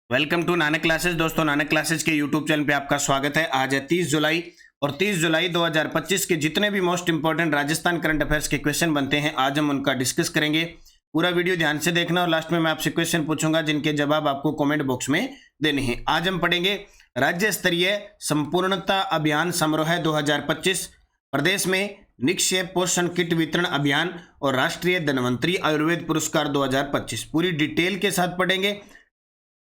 Welcome to Nanak classes. दोस्तों, Nanak classes के YouTube channel पे आपका स्वागत है। आज है 30 जुलाई और 30 जुलाई 2025 के जितने भी most important Rajasthan current affairs के क्वेश्चन बनते हैं आज हम उनका डिस्कस करेंगे। पूरा वीडियो ध्यान से देखना और लास्ट में मैं आपसे क्वेश्चन पूछूंगा जिनके जवाब आपको कमेंट बॉक्स में देने हैं। आज हम पढ़ेंगे राज्य स्तरीय संपूर्णता अभियान समारोह 2025, प्रदेश में निक्षेप पोषण किट वितरण अभियान और राष्ट्रीय धन्वंतरी आयुर्वेद पुरस्कार 2025 पूरी डिटेल के साथ पढ़ेंगे।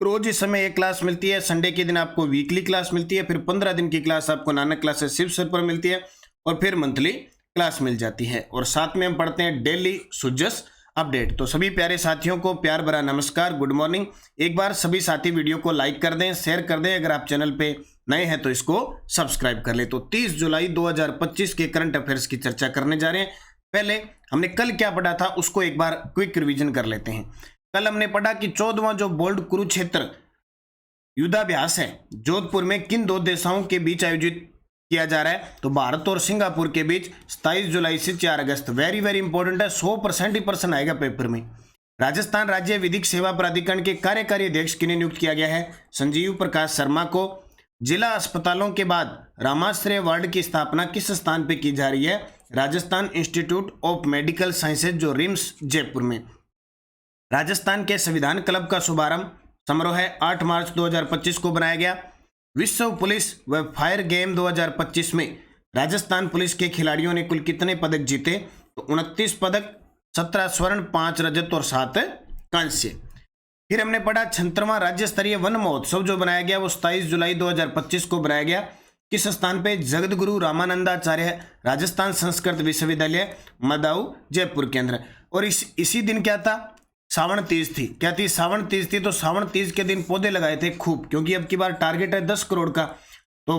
रोज इस समय एक क्लास मिलती है, संडे के दिन आपको वीकली क्लास मिलती है, फिर 15 दिन की क्लास आपको नानक क्लासेस शिव सर पर मिलती है और फिर मंथली क्लास मिल जाती है। और साथ में हम पढ़ते हैं डेली सुजस अपडेट। तो सभी प्यारे साथियों को प्यार भरा नमस्कार, गुड मॉर्निंग। एक बार सभी साथी वीडियो को लाइक कर दें, शेयर कर दें। अगर आप चैनल पे नए हैं तो इसको सब्सक्राइब कर ले। तो 30 जुलाई 2025 के करंट अफेयर्स की चर्चा करने जा रहे हैं। पहले हमने कल क्या पढ़ा था उसको एक बार क्विक रिवीजन कर लेते हैं। कल हमने पढ़ा कि 14वां जो बोल्ड कुरुक्षेत्र युद्धाभ्यास है जोधपुर में किन दो देशों के बीच आयोजित किया जा रहा है, तो भारत और सिंगापुर के बीच 27 जुलाई से 4 अगस्त। वेरी वेरी इंपॉर्टेंट है, 100% ही प्रश्न आएगा पेपर में। राजस्थान राज्य विधिक सेवा प्राधिकरण के कार्यकारी अध्यक्ष किन्हें नियुक्त किया गया है, संजीव प्रकाश शर्मा को। जिला अस्पतालों के बाद रामाश्रय वार्ड की स्थापना किस स्थान पर की जा रही है, Rajasthan institute of medical sciences जो रिम्स जयपुर में। राजस्थान के संविधान क्लब का शुभारंभ समारोह 8 मार्च 2025 को बनाया गया। विश्व पुलिस व फायर गेम 2025 में राजस्थान पुलिस के खिलाड़ियों ने कुल कितने पदक जीते, तो 29 पदक, 17 स्वर्ण, 5 रजत और 7 कांस्य। फिर हमने पढ़ा 76वां राज्य स्तरीय वन महोत्सव जो बनाया गया वो 27 जुलाई 2025 को बनाया गया। किस स्थान पे, जगत गुरु रामानंदाचार्य राजस्थान संस्कृत विश्वविद्यालय मदाऊ जयपुर के अंदर। और इसी दिन क्या था, सावन तीज थी। क्या थी, सावन तीज थी। तो सावन तीज के दिन पौधे लगाए थे खूब, क्योंकि अब की बार टारगेट है 10 करोड़ का, तो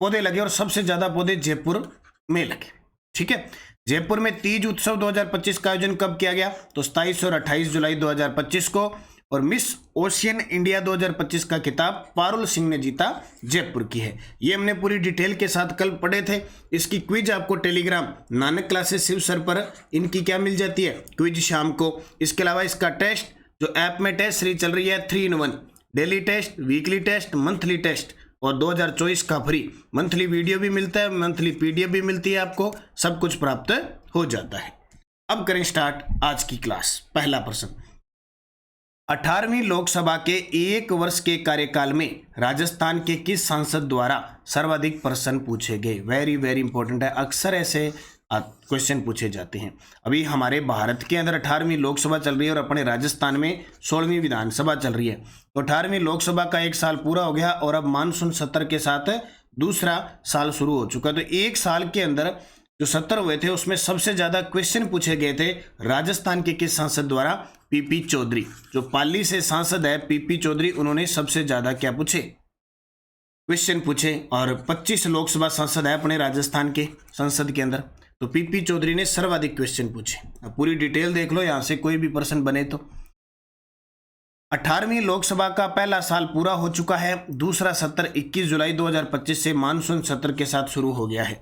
पौधे लगे और सबसे ज्यादा पौधे जयपुर में लगे। ठीक है, जयपुर में तीज उत्सव 2025 का आयोजन कब किया गया, तो 27 और 28 जुलाई 2025 को। और मिस ओशियन इंडिया 2025 का खिताब पारुल सिंह ने जीता, जयपुर की है। ये हमने पूरी डिटेल के साथ कल पढ़े थे। इसकी क्विज आपको Telegram Nanak classes Shiv sir पर इनकी क्या मिल जाती है, क्विज शाम को। इसके अलावा इसका टेस्ट जो ऐप में टेस्ट सीरीज चल रही है 3 in 1, daily test, weekly test, monthly test और 2024 का फ्री मंथली वीडियो भी मिलता है, मंथली पीडीएफ भी मिलती है, आपको सब कुछ प्राप्त हो जाता है। अब करें स्टार्ट आज की क्लास। पहला प्रश्न, 18वीं लोकसभा के 1 वर्ष के कार्यकाल में राजस्थान के किस सांसद द्वारा सर्वाधिक प्रश्न पूछे गए। वेरी वेरी इंपॉर्टेंट है, अक्सर ऐसे क्वेश्चन पूछे जाते हैं। अभी हमारे भारत के अंदर 18वीं लोकसभा चल रही है और अपने राजस्थान में 16वीं विधानसभा चल रही है। तो 18वीं लोकसभा का 1 साल पूरा हो गया और अब मानसून सत्र के साथ दूसरा साल शुरू हो चुका है। तो 1 साल के अंदर जो सत्र हुए थे उसमें सबसे ज्यादा क्वेश्चन पूछे गए थे राजस्थान के किस सांसद द्वारा, पीपी चौधरी। जो पाली से सांसद है पीपी चौधरी, उन्होंने सबसे ज्यादा क्या पूछे, क्वेश्चन पूछे। और 25 लोकसभा सांसद है अपने राजस्थान के संसद के अंदर, तो पीपी चौधरी ने सर्वाधिक क्वेश्चन पूछे। अब पूरी डिटेल देख लो, यहां से कोई भी प्रश्न बने तो। 18वीं लोकसभा का पहला साल पूरा हो चुका है। दूसरा सत्र 21 जुलाई 2025 से मानसून सत्र के साथ शुरू हो गया है।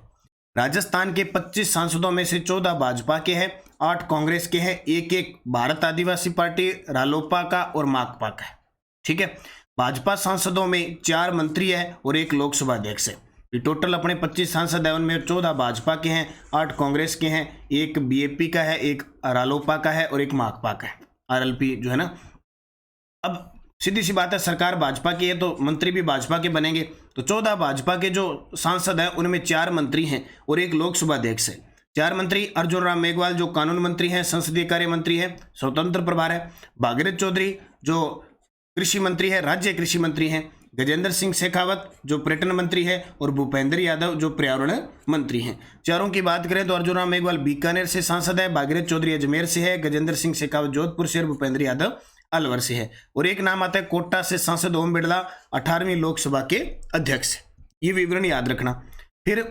राजस्थान के 25 सांसदों में से 14 भाजपा के हैं, 8 कांग्रेस के हैं, एक भारत आदिवासी पार्टी रालोपा का और माकपा का है। ठीक है, भाजपा सांसदों में 4 मंत्री है और 1 लोकसभा अध्यक्ष है। ये टोटल अपने 25 सांसद है, उनमें 14 भाजपा के हैं, 8 कांग्रेस के हैं, 1 बीएपी का है, 1 रालोपा का है और 1 माकपा का है, आरएलपी जो है ना। अब सीधी सी बात है, सरकार भाजपा की है तो मंत्री भी भाजपा के बनेंगे। तो 14 भाजपा के जो सांसद हैं उनमें 4 मंत्री हैं और 1 लोकसभा अध्यक्ष है। 4 मंत्री, अर्जुन राम मेघवाल जो कानून मंत्री हैं, संसदीय कार्य मंत्री है, स्वतंत्र प्रभार है। भागीरथ चौधरी जो कृषि मंत्री है, राज्य कृषि मंत्री हैं। गजेंद्र सिंह शेखावत जो पर्यटन मंत्री है और भूपेंद्र यादव जो पर्यावरण मंत्री हैं। चारों की बात करें तो अर्जुन राम मेघवाल बीकानेर से सांसद है, भागीरथ चौधरी अजमेर से है, गजेंद्र सिंह शेखावत जोधपुर से और भूपेंद्र यादव अलवर से है। और एक नाम आता है कोटा से सांसद ओम बिड़ला 18वीं लोकसभा के अध्यक्ष। ये विवरण याद रखना। फिर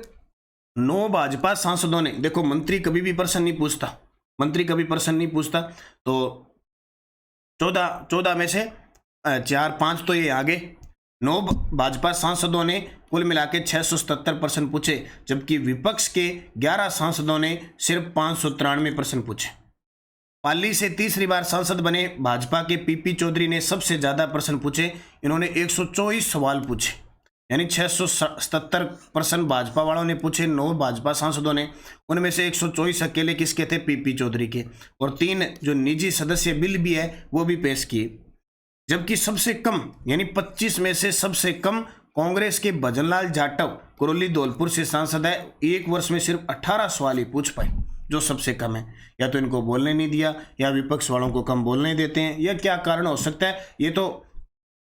9 भाजपा सांसदों ने, देखो मंत्री कभी भी प्रश्न नहीं पूछता, मंत्री कभी प्रश्न नहीं पूछता, तो 14 में से 4-5 तो ये आगे। 9 भाजपा सांसदों ने कुल मिला के 677 प्रश्न पूछे, जबकि विपक्ष के 11 सांसदों ने सिर्फ 593 प्रश्न पूछे। पाली से तीसरी बार सांसद बने भाजपा के पीपी चौधरी ने सबसे ज्यादा प्रश्न पूछे। इन्होंने 124 सवाल पूछे, यानी 677 प्रश्न भाजपा वालों ने पूछे, 9 भाजपा सांसदों ने। उनमें से 124 अकेले किसके थे? पीपी चौधरी के। और 3 जो निजी सदस्य बिल भी है वो भी पेश किए। जबकि सबसे कम यानी 25 में से सबसे कम कांग्रेस के भजनलाल जाटव करौली धौलपुर से सांसद है। एक वर्ष में सिर्फ 18 सवाल ही पूछ पाए, जो सबसे कम है। या तो इनको बोलने नहीं दिया, या विपक्ष वालों को कम बोलने देते हैं, या क्या कारण हो सकता है, ये तो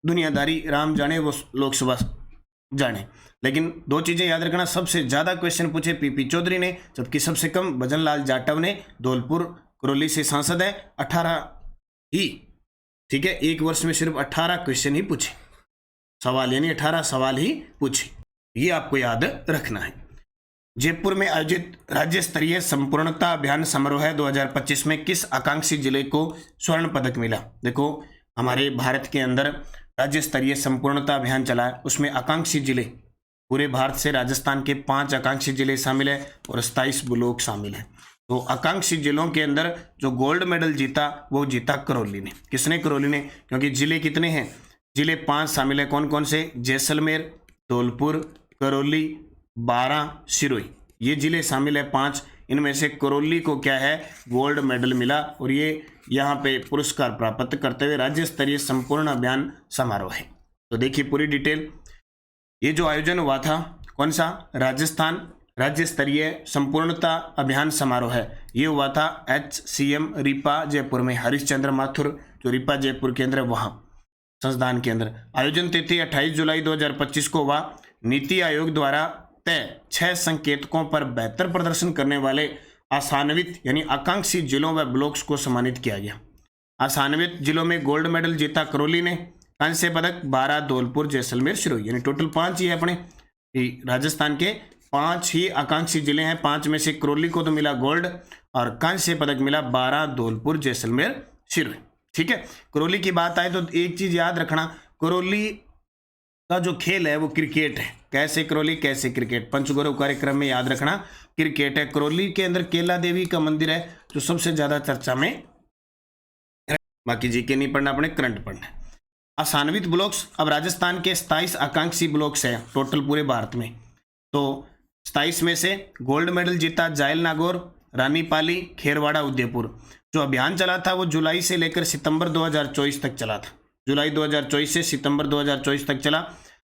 दुनियादारी राम जाने, वो लोकसभा जाने। लेकिन 2 चीजें याद रखना, सबसे ज्यादा क्वेश्चन पूछे पीपी चौधरी ने, जबकि सबसे कम भजनलाल जाटव ने। धौलपुर करौली से सांसद है, 18 ही, ठीक है। एक वर्ष में सिर्फ 18 क्वेश्चन ही पूछे, सवाल यानी 18 सवाल ही पूछे, ये आपको याद रखना है। जयपुर में आयोजित राज्य स्तरीय संपूर्णता अभियान समारोह 2025 में किस आकांक्षी जिले को स्वर्ण पदक मिला? देखो, हमारे भारत के अंदर राज्य स्तरीय संपूर्णता अभियान चला है, उसमें आकांक्षी जिले पूरे भारत से राजस्थान के 5 आकांक्षी जिले शामिल है और 27 ब्लॉक शामिल है। तो आकांक्षी जिलों के अंदर जो गोल्ड मेडल जीता वो जीता करौली ने। किसने? करौली ने। क्योंकि जिले कितने हैं? जिले 5 शामिल है। कौन कौन से? जैसलमेर, धौलपुर, करौली, बारां, सिरोही, ये जिले शामिल है 5। इनमें से करौली को क्या है? गोल्ड मेडल मिला, और ये यहाँ पे पुरस्कार प्राप्त करते हुए राज्य स्तरीय संपूर्ण अभियान समारोह है। तो देखिए पूरी डिटेल। ये जो आयोजन हुआ था, कौन सा? राजस्थान राज्य स्तरीय संपूर्णता अभियान समारोह है। ये हुआ था HCM रीपा जयपुर में, हरिश्चंद्र माथुर जो रीपा जयपुर केंद्र है वहाँ संस्थान के अंदर। आयोजन तिथि 28 जुलाई 2025 को हुआ। नीति आयोग द्वारा तय 6 संकेतकों पर बेहतर प्रदर्शन करने वाले आसान्वित यानी आकांक्षी जिलों व ब्लॉक्स को सम्मानित किया गया। आसान्वित जिलों में गोल्ड मेडल जीता करौली ने, कांस्य पदक 12 धौलपुर, जैसलमेर, सिरोही, यानी टोटल 5 ही है अपने राजस्थान के 5 ही आकांक्षी जिले हैं। 5 में से करौली को तो मिला गोल्ड, और कांस्य पदक मिला 12 धौलपुर, जैसलमेर, सिरोही, ठीक है। करौली की बात आए तो एक चीज याद रखना, करौली का जो खेल है वो क्रिकेट है। कैसे करौली, कैसे क्रिकेट, पंचगौरव कार्यक्रम में याद रखना क्रिकेट है। करौली के अंदर केला देवी का मंदिर है जो सबसे ज्यादा चर्चा में। बाकी जीके नहीं पढ़ना, अपने करंट पढ़ना है। आसान्वित ब्लॉक्स, अब राजस्थान के 27 आकांक्षी ब्लॉक्स हैं टोटल पूरे भारत में। तो 27 में से गोल्ड मेडल जीता जायल नागौर, रानीपाली, खेरवाड़ा, उदयपुर। जो अभियान चला था वो जुलाई से लेकर सितंबर 2024 तक चला था। जुलाई 2024 से सितंबर 2024 तक चला।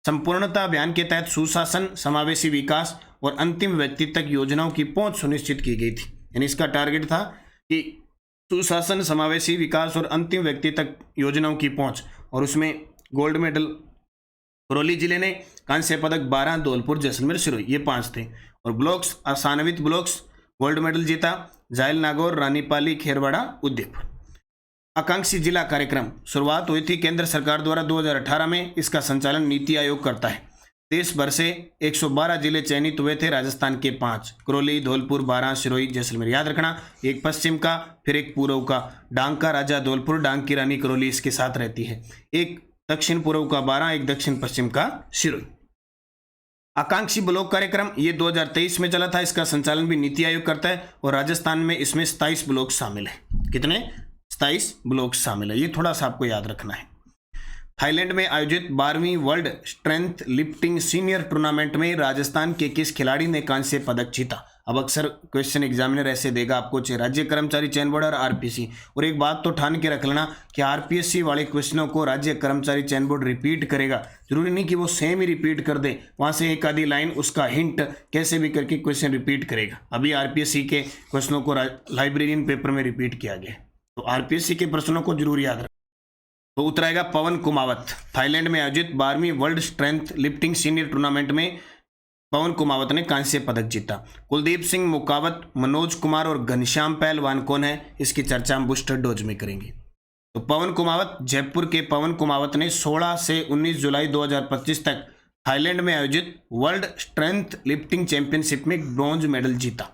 संपूर्णता अभियान के तहत सुशासन, समावेशी विकास और अंतिम व्यक्ति तक योजनाओं की पहुंच सुनिश्चित की गई थी। यानी इसका टारगेट था कि सुशासन, समावेशी विकास और अंतिम व्यक्ति तक योजनाओं की पहुंच, और उसमें गोल्ड मेडल करौली जिले ने, कांस्य पदक 12 धौलपुर, जैसलमेर, सिरोही, ये 5 थे। और ब्लॉक्स, आसान्वित ब्लॉक्स गोल्ड मेडल जीता जायल नागौर, रानीपाली, खेरवाड़ा, उदयपुर। आकांक्षी जिला कार्यक्रम शुरुआत हुई थी केंद्र सरकार द्वारा 2018 में। इसका संचालन नीति आयोग करता है। देश भर से 112 जिले चयनित हुए थे। राजस्थान के 5, करौली, धौलपुर, बारां, सिरोही, जैसलमेर। याद रखना, एक पश्चिम का, फिर एक पूर्व का। डांग का राजा धौलपुर, डांग की रानी करौली इसके साथ रहती है। एक दक्षिण पूर्व का बारां, एक दक्षिण पश्चिम का सिरोही। आकांक्षी ब्लॉक कार्यक्रम ये 2023 में चला था। इसका संचालन भी नीति आयोग करता है, और राजस्थान में इसमें 27 ब्लॉक शामिल है। कितने? 27 ब्लॉक शामिल है। ये थोड़ा सा आपको याद रखना है। थाईलैंड में आयोजित 12वीं world strength lifting senior tournament में राजस्थान के किस खिलाड़ी ने कांस्य पदक जीता? अब अक्सर क्वेश्चन एग्जामिनर ऐसे देगा आपको, राज्य कर्मचारी चयन बोर्ड और आरपीएससी। और एक बात तो ठान के रख लेना कि आरपीएससी वाले क्वेश्चनों को राज्य कर्मचारी चयन बोर्ड रिपीट करेगा। जरूरी नहीं कि वो सेम ही रिपीट कर दे, वहां से एक आधी लाइन उसका हिंट कैसे भी करके क्वेश्चन रिपीट करेगा। अभी आरपीएससी के क्वेश्चनों को लाइब्रेरियन पेपर में रिपीट किया गया, तो आरपीएससी के प्रश्नों को जरूर याद रखना। तो उत्तर आएगा पवन कुमावत। थाईलैंड में आयोजित 12वीं world strength lifting senior tournament में पवन कुमावत ने कांस्य पदक जीता। कुलदीप सिंह मुकावत, मनोज कुमार और घनश्याम पहलवान कौन है? इसकी चर्चा हम बूस्टर डोज में करेंगे। तो पवन कुमावत, जयपुर के पवन कुमावत ने 16 से 19 जुलाई 2025 तक थाईलैंड में आयोजित वर्ल्ड स्ट्रेंथ लिफ्टिंग चैंपियनशिप में ब्रॉन्ज मेडल जीता।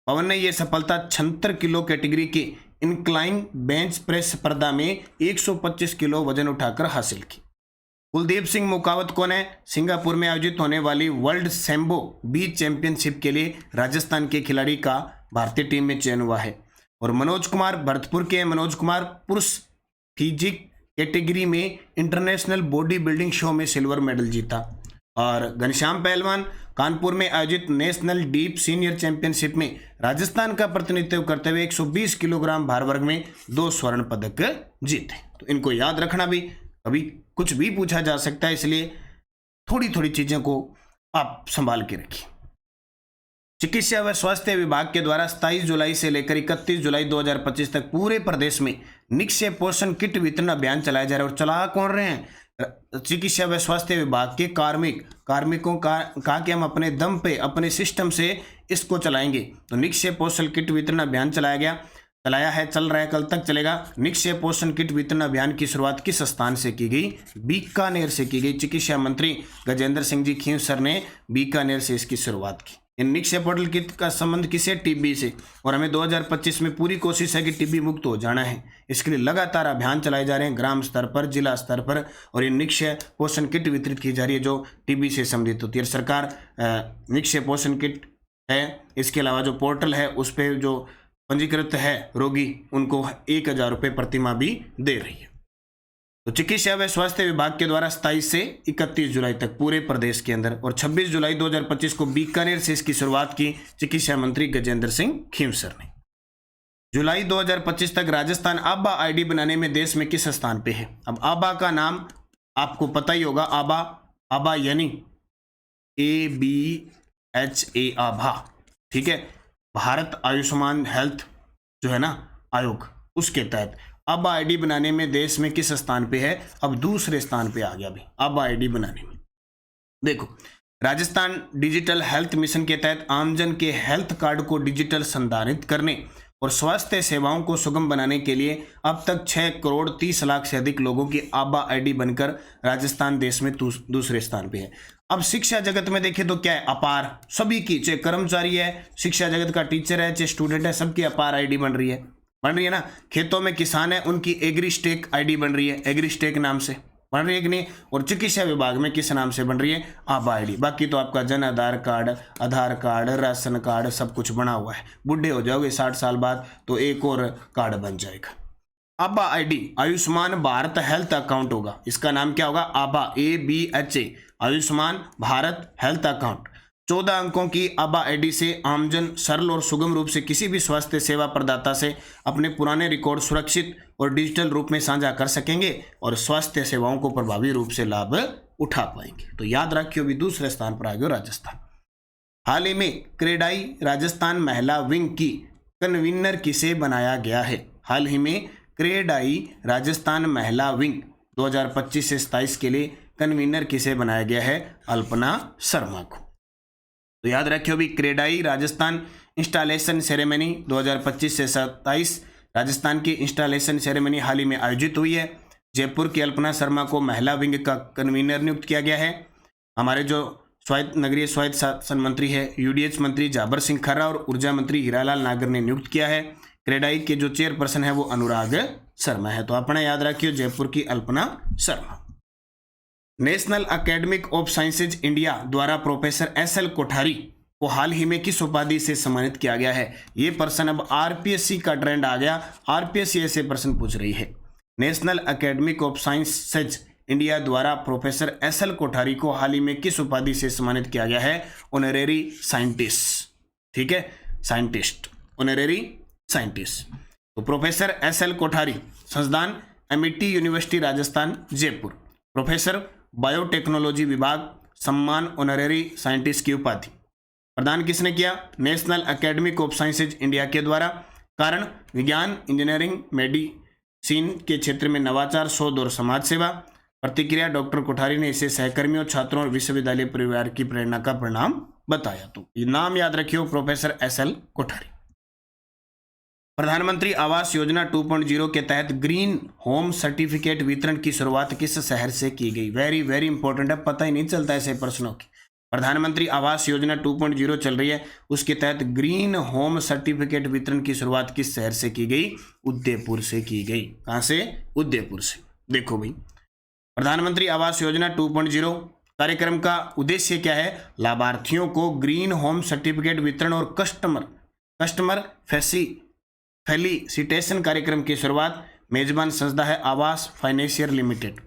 पवन ने यह सफलता 76 किलो कैटेगरी की इंक्लाइन बेंच प्रेस स्पर्धा में 125 किलो वजन उठाकर हासिल की। कुलदीप सिंह मुकावत कौन है? सिंगापुर में आयोजित होने वाली वर्ल्ड सैम्बो बीच चैंपियनशिप के लिए राजस्थान के खिलाड़ी का भारतीय टीम में चयन हुआ है। और मनोज कुमार भरतपुर के मनोज कुमार पुरुष फिजिक कैटेगरी में इंटरनेशनल बॉडी बिल्डिंग शो में सिल्वर मेडल जीता। और घनश्याम पहलवान कानपुर में आयोजित नेशनल डीप सीनियर चैंपियनशिप में राजस्थान का प्रतिनिधित्व करते हुए 120 किलोग्राम भार वर्ग में 2 स्वर्ण पदक जीते। तो इनको याद रखना, भी कभी कुछ भी पूछा जा सकता है, इसलिए थोड़ी थोड़ी चीजें को आप संभाल के रखिए। चिकित्सा व स्वास्थ्य विभाग के द्वारा 27 जुलाई से लेकर 31 जुलाई 2025 तक पूरे प्रदेश में निक्षय पोषण किट वितरण अभियान चलाया जा रहा है। और चला कौन रहे हैं? चिकित्सा व स्वास्थ्य विभाग के कार्मिकों का कहा कि हम अपने दम पे अपने सिस्टम से इसको चलाएंगे। तो निक्षय पोषण किट वितरण अभियान चल रहा है, कल तक चलेगा। निक्षय पोषण किट वितरण अभियान की शुरुआत किस स्थान से की गई? बीकानेर से की गई। चिकित्सा मंत्री गजेंद्र सिंह जी खींवसर ने बीकानेर से इसकी शुरुआत की। इन निक्षय पोर्टल किट का संबंध किसे? टीबी से। और हमें 2025 में पूरी कोशिश है कि टीबी मुक्त हो जाना है। इसके लिए लगातार अभियान चलाए जा रहे हैं ग्राम स्तर पर, जिला स्तर पर, और ये निक्षय पोषण किट वितरित की जा रही है जो टीबी से संबंधित होती है। सरकार निक्षय पोषण किट है, इसके अलावा जो पोर्टल है उस पर जो पंजीकृत है रोगी उनको 1000 रुपये प्रतिमाह भी दे रही है। तो चिकित्सा व स्वास्थ्य विभाग के द्वारा 27 से 31 जुलाई तक पूरे प्रदेश के अंदर, और 26 जुलाई 2025 को बीकानेर से इसकी शुरुआत की चिकित्सा मंत्री गजेंद्र सिंह खींवसर ने। जुलाई 2025 तक राजस्थान आबा आईडी बनाने में देश में किस स्थान पे है? अब आबा का नाम आपको पता ही होगा। आबा यानी ABHA आभा, ठीक है। भारत आयुष्मान हेल्थ जो है ना आयोग, उसके तहत आबा आईडी बनाने में देश में किस स्थान पे है? अब दूसरे स्थान पे आ गया भाई आबा आईडी बनाने में। देखो, राजस्थान डिजिटल हेल्थ मिशन के तहत आमजन के हेल्थ कार्ड को डिजिटल संधारित करने और स्वास्थ्य सेवाओं को सुगम बनाने के लिए अब तक 6 करोड़ 30 लाख से अधिक लोगों की आबा आईडी बनकर राजस्थान देश में दूसरे स्थान पे है। अब शिक्षा जगत में देखें तो क्या है? अपार सभी की, चाहे कर्मचारी है, शिक्षा जगत का टीचर है, चाहे स्टूडेंट है, सबकी अपार आईडी बन रही है ना। खेतों में किसान है, उनकी एग्रीस्टेक आईडी बन रही है, एग्रीस्टेक नाम से बन रही है कि नहीं। और चिकित्सा विभाग में किस नाम से बन रही है? आबा आईडी। बाकी तो आपका Jan Aadhaar card, ration card सब कुछ बना हुआ है। बुढ़े हो जाओगे 60 साल बाद तो एक और कार्ड बन जाएगा। आबा ID Ayushman Bharat health account होगा। इसका नाम क्या होगा? आबा, ABHA, Ayushman Bharat health account. 14 अंकों की आबा आईडी से आमजन सरल और सुगम रूप से किसी भी स्वास्थ्य सेवा प्रदाता से अपने पुराने रिकॉर्ड सुरक्षित और डिजिटल रूप में साझा कर सकेंगे और स्वास्थ्य सेवाओं को प्रभावी रूप से लाभ उठा पाएंगे। तो याद रखियो, भी दूसरे स्थान पर आ गया राजस्थान। हाल ही में क्रेडाई राजस्थान महिला विंग की कन्वीनर किसे बनाया गया है? हाल ही में क्रेडाई राजस्थान महिला विंग 2025 से 27 के लिए कन्वीनर किसे बनाया गया है? अल्पना शर्मा को। तो याद रखियो भी, क्रेडाई राजस्थान इंस्टॉलेशन सेरेमनी 2025 से 27 राजस्थान की इंस्टॉलेशन सेरेमनी हाल ही में आयोजित हुई है। जयपुर की अल्पना शर्मा को महिला विंग का कन्वीनर नियुक्त किया गया है। हमारे जो नगरीय स्वायत्त शासन मंत्री है, UDH मंत्री जाबर सिंह खर्रा और ऊर्जा मंत्री हीरालाल नागर ने नियुक्त किया है। क्रेडाई के जो चेयरपर्सन है वो अनुराग शर्मा है। तो अपना याद रखियो, जयपुर की Alpana Sharma. National academic of sciences India द्वारा प्रोफेसर SL कोठारी को हाल ही में किस उपाधि से सम्मानित किया गया है? ये प्रश्न अब RPSC का ट्रेंड आ गया, RPSC ऐसे प्रश्न पूछ रही है। National academic of sciences India द्वारा प्रोफेसर SL कोठारी को हाल ही में किस उपाधि से सम्मानित किया गया है? ऑनरेरी साइंटिस्ट, ठीक है, साइंटिस्ट, ऑनरेरी साइंटिस्ट। तो प्रोफेसर SL कोठारी, संस्थान Amity university Rajasthan Jaipur, professor biotechnology विभाग, सम्मान ऑनरेरी साइंटिस्ट की उपाधि प्रदान किसने किया? National academic of sciences India के द्वारा। कारण विज्ञान, इंजीनियरिंग, मेडिसिन के क्षेत्र में नवाचार, शोध और समाज सेवा। प्रतिक्रिया, डॉक्टर कोठारी ने इसे सहकर्मियों, छात्रों और विश्वविद्यालय परिवार की प्रेरणा का परिणाम बताया। तो ये नाम याद रखियो, प्रोफेसर SL कोठारी। प्रधानमंत्री आवास योजना 2.0 के तहत ग्रीन होम सर्टिफिकेट वितरण की शुरुआत किस शहर से की गई? वेरी वेरी इंपॉर्टेंट है, पता ही नहीं चलता ऐसे प्रश्नों की। प्रधानमंत्री आवास योजना 2.0 चल रही है, उसके तहत ग्रीन होम सर्टिफिकेट वितरण की शुरुआत किस शहर से की गई? उदयपुर से की गई। कहां से? उदयपुर से। देखो भाई, प्रधानमंत्री आवास योजना 2.0 कार्यक्रम का उद्देश्य क्या है? लाभार्थियों को ग्रीन होम सर्टिफिकेट वितरण और कस्टमर फेलिसिटेशन कार्यक्रम की शुरुआत। मेजबान संस्था है आवास फाइनेंशियर लिमिटेड।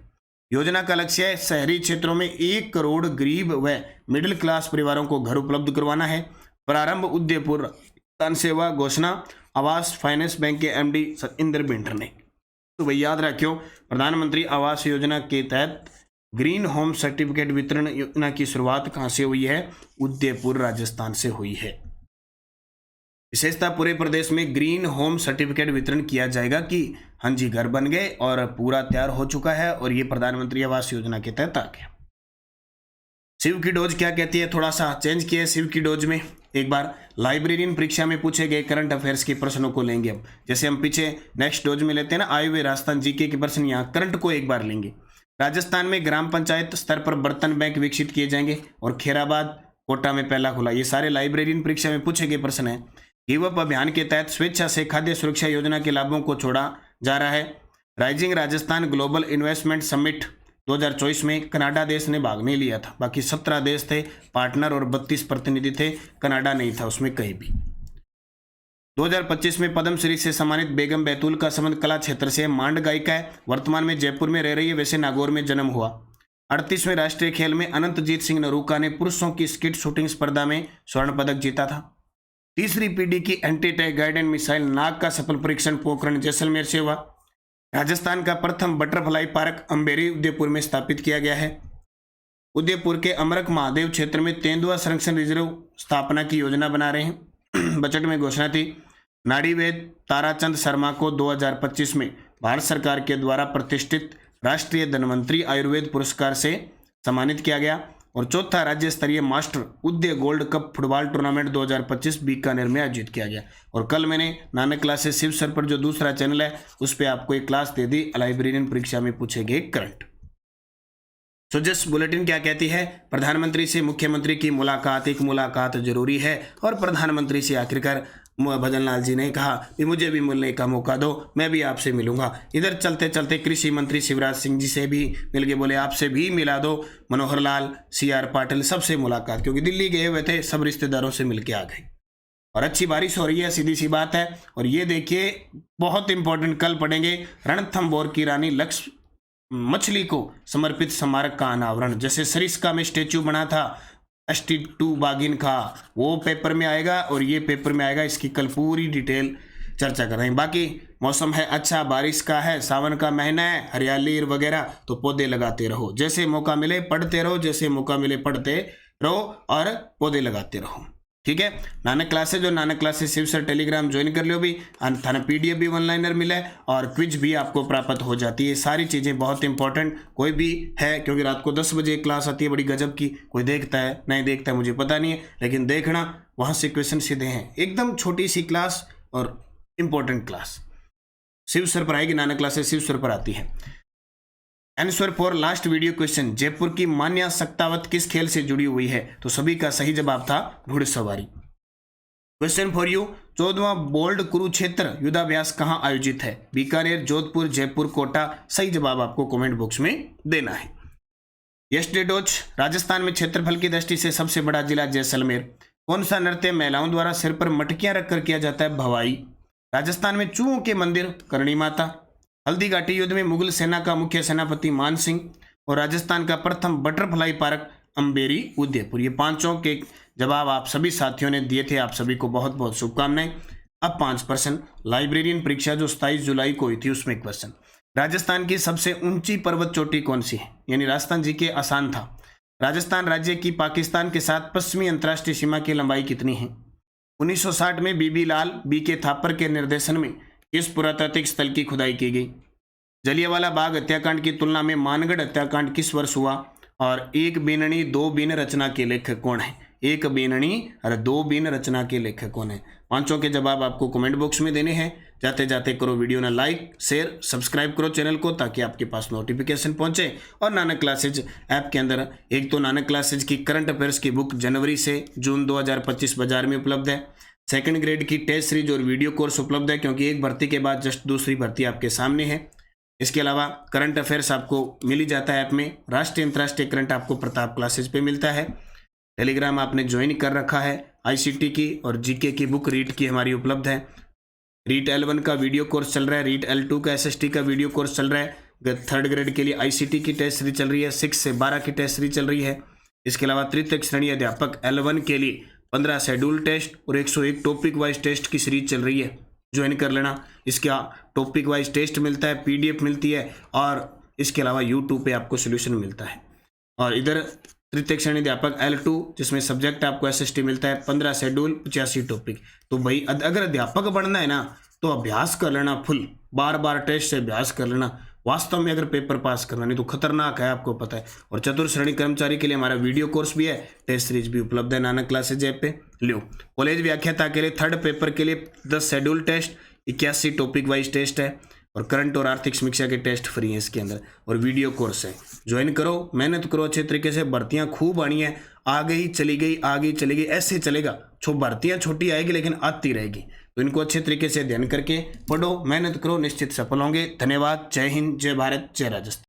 योजना का लक्ष्य है शहरी क्षेत्रों में 1 करोड़ गरीब व मिडिल क्लास परिवारों को घर उपलब्ध करवाना है। प्रारंभ उदयपुर दान सेवा घोषणा आवास फाइनेंस बैंक के एमडी इंद्र बिंटर ने। तो भाई याद रखियो, प्रधानमंत्री आवास योजना के तहत ग्रीन होम सर्टिफिकेट वितरण योजना की शुरुआत कहां से हुई है? उदयपुर राजस्थान से हुई है। विशेषता पूरे प्रदेश में ग्रीन होम सर्टिफिकेट वितरण किया जाएगा कि हाँ जी घर बन गए और पूरा तैयार हो चुका है और ये प्रधानमंत्री आवास योजना के तहत आ गया। शिव की डोज क्या कहती है? थोड़ा सा चेंज किया है शिव की डोज में। एक बार लाइब्रेरियन परीक्षा में पूछे गए करंट अफेयर्स के प्रश्नों को लेंगे अब। जैसे हम पीछे नेक्स्ट डोज में लेते हैं ना आए हुए राजस्थान जीके के प्रश्न, यहाँ करंट को एक बार लेंगे। राजस्थान में ग्राम पंचायत स्तर पर बर्तन बैंक विकसित किए जाएंगे और खैराबाद कोटा में पहला खुला। ये सारे लाइब्रेरियन परीक्षा में पूछे गए प्रश्न है। गिव अप अभियान के तहत स्वेच्छा से खाद्य सुरक्षा योजना के लाभों को छोड़ा जा रहा है। Rising Rajasthan global investment summit 2024 में कनाडा देश ने भाग नहीं लिया था, बाकी 17 देश थे पार्टनर और 32 प्रतिनिधि थे, कनाडा नहीं था उसमें कहीं भी। 2025 में पद्मश्री से सम्मानित बेगम बैतूल का संबंध कला क्षेत्र से। मांड गायिका है, वर्तमान में जयपुर में रह रही है, वैसे नागौर में जन्म हुआ। 38वें राष्ट्रीय खेल में अनंतजीत सिंह नरूका ने पुरुषों की स्किट शूटिंग स्पर्धा में स्वर्ण पदक जीता था। तीसरी पीढ़ी की एंटी टैंक गाइडेड मिसाइल नाग का सफल परीक्षण पोखरण जैसलमेर से हुआ। राजस्थान का प्रथम बटरफ्लाई पार्क अम्बेरी उदयपुर में स्थापित किया गया है। उदयपुर के अमरक महादेव क्षेत्र में तेंदुआ संरक्षण रिजर्व स्थापना की योजना बना रहे हैं। बजट में घोषणा थी। नाड़ीवेद ताराचंद शर्मा को 2025 में भारत सरकार के द्वारा प्रतिष्ठित राष्ट्रीय धन्वंतरी आयुर्वेद पुरस्कार से सम्मानित किया गया। और चौथा राज्य स्तरीय Master Uday Gold Cup football tournament 2025 Bikaner में आयोजित किया गया। और कल मैंने नानक क्लासेस शिव सर पर जो दूसरा चैनल है उस पर आपको एक क्लास दे दी लाइब्रेरियन परीक्षा में पूछे गए करंट। सो जस्ट बुलेटिन क्या कहती है? प्रधानमंत्री से मुख्यमंत्री की मुलाकात, एक मुलाकात जरूरी है। और प्रधानमंत्री से आखिरकार भजन लाल जी ने कहा कि मुझे भी मिलने का मौका दो, मैं भी आपसे मिलूंगा। इधर चलते चलते कृषि मंत्री शिवराज सिंह जी से भी मिल के बोले आपसे भी मिला दो। मनोहर लाल, CR पाटिल सबसे मुलाकात, क्योंकि दिल्ली गए हुए थे, सब रिश्तेदारों से मिल के आ गए। और अच्छी बारिश हो रही है, सीधी सी बात है। और ये देखिए बहुत इंपॉर्टेंट कल पढ़ेंगे, रणथंभौर की रानी लक्ष्मी मछली को समर्पित स्मारक का अनावरण। जैसे सरिस्का में स्टेच्यू बना था ST2 बागिन का, वो पेपर में आएगा और ये पेपर में आएगा। इसकी कल पूरी डिटेल चर्चा कर रहे हैं। बाकी मौसम है अच्छा, बारिश का है, सावन का महीना है, हरियाली वगैरह, तो पौधे लगाते रहो। जैसे मौका मिले पढ़ते रहो, जैसे मौका मिले पढ़ते रहो और पौधे लगाते रहो। ठीक है। नानक क्लासेज और Nanak classes Shiv sir Telegram join कर लो भी। थाना PDF भी ऑनलाइनर मिला है और क्विज भी आपको प्राप्त हो जाती है। सारी चीज़ें बहुत इंपॉर्टेंट कोई भी है, क्योंकि रात को 10 बजे क्लास आती है बड़ी गजब की। कोई देखता है नहीं देखता है मुझे पता नहीं है, लेकिन देखना वहाँ से क्वेश्चन सीधे हैं। एकदम छोटी सी क्लास और इम्पोर्टेंट क्लास शिव सर पर आएगी। नानक क्लासेज शिव सर पर आती है। Answer for last video question, Jaipur की मान्या सक्तावत किस खेल से जुड़ी हुई है? तो सभी का सही जवाब था घुड़सवारी। क्वेश्चन फॉर यू, 14वां बोल्ड कुरुक्षेत्र युद्धाभ्यास कहां आयोजित है? बीकानेर, जोधपुर, जयपुर, कोटा। सही जवाब आपको कमेंट बॉक्स में देना है। यस्टरडे डोज, राजस्थान में क्षेत्रफल की दृष्टि से सबसे बड़ा जिला जैसलमेर। कौन सा नृत्य महिलाओं द्वारा सिर पर मटकियां रखकर किया जाता है? भवाई। राजस्थान में चूहों के मंदिर करणी माता। हल्दी घाटी युद्ध में मुगल सेना का मुख्य सेनापति मान सिंह। और राजस्थान का प्रथम बटरफ्लाई पार्क अम्बेरी उदयपुर। ये पांचों के जवाब आप सभी साथियों ने दिए थे। आप सभी को बहुत बहुत शुभकामनाएं। अब 5% लाइब्रेरियन परीक्षा जो 27 जुलाई को हुई थी उसमें क्वेश्चन, राजस्थान की सबसे ऊंची पर्वत चोटी कौन सी है? यानी राजस्थान जी के आसान था। राजस्थान राज्य की पाकिस्तान के साथ पश्चिमी अंतर्राष्ट्रीय सीमा की लंबाई कितनी है? 1960 में बीबी लाल BK थापर के निर्देशन में किस पुरातात्विक स्थल की खुदाई की गई? जलियांवाला बाग हत्याकांड की तुलना में मानगढ़ हत्याकांड किस वर्ष हुआ? और एक बीननी दो बीन रचना के लेखक कौन है? एक बीननी और दो बीन रचना के लेखक कौन है? पांचों के जवाब आपको कमेंट बॉक्स में देने हैं। जाते जाते करो वीडियो ना लाइक शेयर सब्सक्राइब करो चैनल को, ताकि आपके पास नोटिफिकेशन पहुंचे। और नानक क्लासेज ऐप के अंदर एक तो नानक क्लासेज की करंट अफेयर्स की बुक जनवरी से जून 2025 बाजार में उपलब्ध है। सेकंड ग्रेड की टेस्ट सीरीज और वीडियो कोर्स उपलब्ध है, क्योंकि एक भर्ती के बाद जस्ट दूसरी भर्ती आपके सामने है। इसके अलावा करंट अफेयर्स आपको मिल ही जाता है ऐप में। राष्ट्रीय अंतर्राष्ट्रीय करंट आपको प्रताप क्लासेज पे मिलता है। टेलीग्राम आपने ज्वाइन कर रखा है। ICT की और GK की बुक रीड की हमारी उपलब्ध है। रीट L1 का वीडियो कोर्स चल रहा है, रीट L2 का SST का वीडियो कोर्स चल रहा है, 3rd ग्रेड के लिए ICT की टेस्ट सीरीज चल रही है, 6 से 12 की टेस्ट सीरीज चल रही है। इसके अलावा तृतीय श्रेणी अध्यापक L1 के लिए 15 शेड्यूल टेस्ट और 101 टॉपिक वाइज टेस्ट की सीरीज चल रही है, ज्वाइन कर लेना। इसका टॉपिक वाइज टेस्ट मिलता है, PDF मिलती है और इसके अलावा YouTube पे आपको सोल्यूशन मिलता है। और इधर तृतीय श्रेणी अध्यापक L2 जिसमें सब्जेक्ट आपको SST मिलता है, 15 शेड्यूल 85 टॉपिक। तो भाई अगर अध्यापक बनना है ना तो अभ्यास कर लेना, फुल बार बार टेस्ट से अभ्यास कर लेना, वास्तव में अगर पेपर पास करना, नहीं तो खतरनाक है, आपको पता है। और चतुर्थ श्रेणी कर्मचारी के लिए हमारा वीडियो कोर्स भी है, टेस्ट सीरीज भी उपलब्ध है नानक क्लासेज ऐप पे। लो कॉलेज व्याख्याता के लिए 3rd पेपर के लिए 10 schedule test, 81 topic wise test है और करंट और आर्थिक समीक्षा के टेस्ट फ्री हैं इसके अंदर और वीडियो कोर्स है। ज्वाइन करो, मेहनत करो अच्छे तरीके से, भर्तियां खूब आनी है, आ गई चली गई, आ गई चली गई, ऐसे चलेगा। भर्तियां छोटी आएगी लेकिन आती रहेगी, तो इनको अच्छे तरीके से अध्ययन करके पढ़ो, मेहनत करो, निश्चित सफल होंगे। धन्यवाद। जय हिंद, जय भारत, जय राजस्थान।